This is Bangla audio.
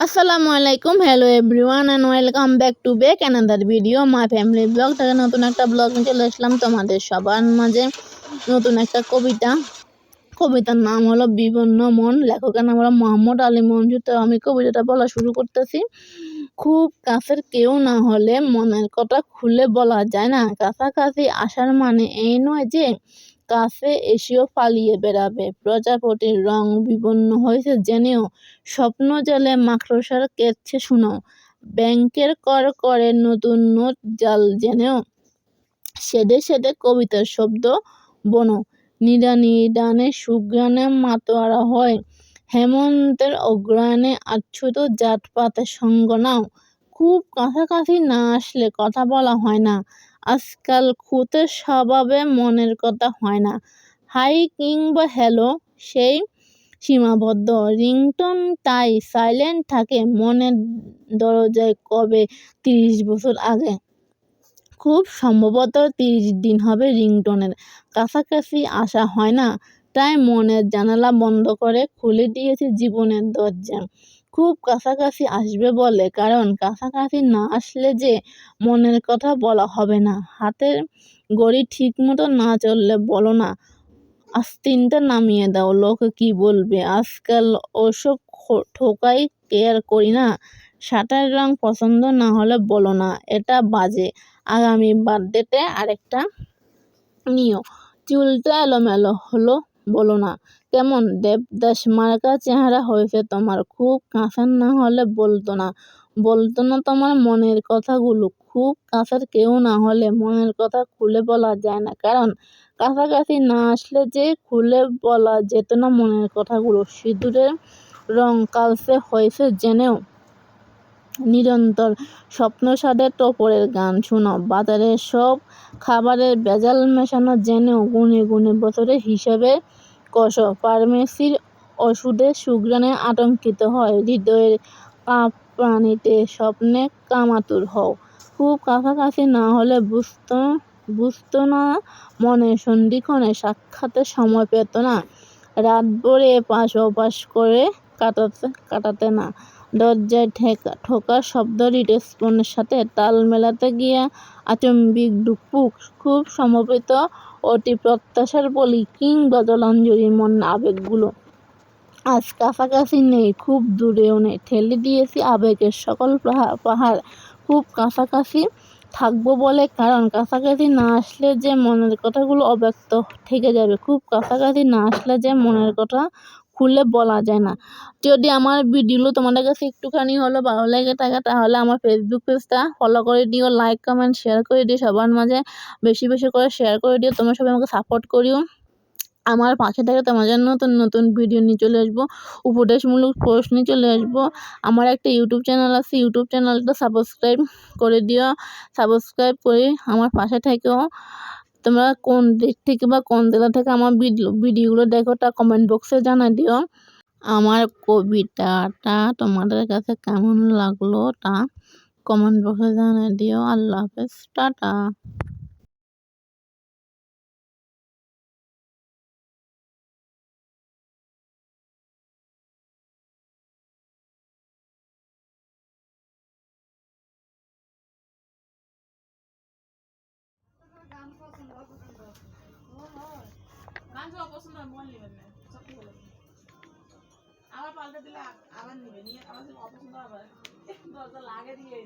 আসসালামু আলাইকুম, hello everyone and welcome back to another video my family blog থেকে নতুন একটা ব্লগ নিয়ে চলে আসলাম তোমাদের সবার মাঝে। নতুন একটা কবিতার নাম হলো বিবর্ণ মন, লেখকের নাম হলো মোহাম্মদ আলী মঞ্জু। তো আমি কবিতাটা বলা শুরু করতেছি। খুব কাছের কেউ না হলে মনের কথা খুলে বলা যায় না। কাছাকাছি আসার মানে এই নয় যে কাছে এসেও পালিয়ে বেড়াবে। প্রজাপতির রং বিবর্ণ হয়েছে জেনেও স্বপ্ন জলে মাকড়সার কেচ্ছে শুনাও। ব্যাংকের কর করে নতুন নোট জাল জেনেও সেদে সেদে কবিতার শব্দ বনো। নিদানে সুঘ্রাণে মাতোয়ারা হয়, হেমন্তের অগ্রহায়ণে আচ্ছুত জাত পাতের সঙ্গ নাও। খুব কাছাকাছি না আসলে কথা বলা হয় না, আজকাল খুঁতে স্বভাবে মনের কথা হয় না। হাই কিংবা হ্যালো সেই সীমাবদ্ধ, রিংটোন তাই সাইলেন্ট থাকে মনের দরজায় কবে 30 বছর আগে। খুব সম্ভবত 30 দিন হবে রিংটোনের কাছাকাছি আসা হয় না, তাই মনের জানালা বন্ধ করে খুলে দিয়েছি জীবনের দরজা। খুব কাছাকাছি আসবে বলে, কারণ কাছাকাছি না আসলে যে মনের কথা বলা হবে না। হাতের ঘড়ি ঠিক মতো না চললে বলো না, আস্তিনটা নামিয়ে দাও, লোকে কি বলবে। আজকাল ওসব ঠোকাই কেয়ার করি না। শার্টের রং পছন্দ না হলে বলো না, এটা বাজে। আগামী বার্থডেতে আরেকটা নিও। চুলটা এলোমেলো হলো বলো না, কেমন দেবদাস মার্কা চেহারা হয়েছে তোমার। খুব কাছের না হলে বলতো না তোমার মনের কথাগুলো। খুব কাছের কেউ না হলে মনের কথা খুলে বলা যায় না, কারণ কাছাকাছি না আসলে যে খুলে বলা যেত না মনের কথাগুলো। সিঁদুরের রং কালচে হয়েছে জেনেও নিরন্তর স্বপ্নসাদের টোপরের গান শোনাও। বাজারের সব খাবারের ভেজাল মেশানো জেনেও গুনে গুনে বছরের হিসাবে কষো। ফার্মেসির ওষুধের সুঘ্রাণে আতঙ্কিত হয়, হৃদয়ের কাঁপানিতে স্বপ্নে কামাতুর হও। খুব কাছাকাছি না হলে বুঝতো না মনের সন্ধিক্ষণে সাক্ষাতের সময় পেত না। রাত ভরে এপাশ ওপাশ করে কাটাতে না। দরজায় ঠোকার শব্দ হৃদস্পন্দনের সাথে তাল মেলাতে গিয়ে আচম্বিক ধুকপুক। খুব সমবেত অতি প্রত্যাশার বলি কিংবা জলাঞ্জলি মন আবেগগুলো আজ কাছাকাছি নেই, খুব দূরেও নেই। ঠেলে দিয়েছি আবেগের সকল পাহাড়। খুব কাছাকাছি থাকবো বলে, কারণ কাছাকাছি না আসলে যে মনের কথাগুলো অব্যক্ত থেকে যাবে। খুব কাছাকাছি না আসলে যে মনের কথা খুলে বলা যায় না। যদি আমার ভিডিওগুলো তোমাদের কাছে একটুখানি হলো ভালো লেগে থাকে, তাহলে আমার ফেসবুক পেজটা ফলো করে দিও, লাইক কমেন্ট শেয়ার করে দিও, সবার মাঝে বেশি বেশি করে শেয়ার করে দিও। তোমরা সবাই আমাকে সাপোর্ট করিও, আমার পাশে থেকে তোমার জন্য নতুন নতুন ভিডিও নিয়ে চলে আসবো, উপদেশমূলক পোস্ট নিয়ে চলে আসবো। আমার একটা ইউটিউব চ্যানেল আছে, ইউটিউব চ্যানেলটা সাবস্ক্রাইব করে দিও। সাবস্ক্রাইব করে আমার পাশে থেকেও। তোমরা কোন দিক থেকে বা কোন জেলা থেকে আমার ভিডিওগুলো দেখো তা কমেন্ট বক্সে জানাই দিও। আমার কবিতাটা তোমাদের কাছে কেমন লাগলো তা কমেন্ট বক্সে জানাই দিও। আল্লাহ হাফেজ, টাটা। আবার পাল্টে দিলে আবার নিবে নিয়ে আবার অপছন্দ আবার দরজা লাগে দিয়ে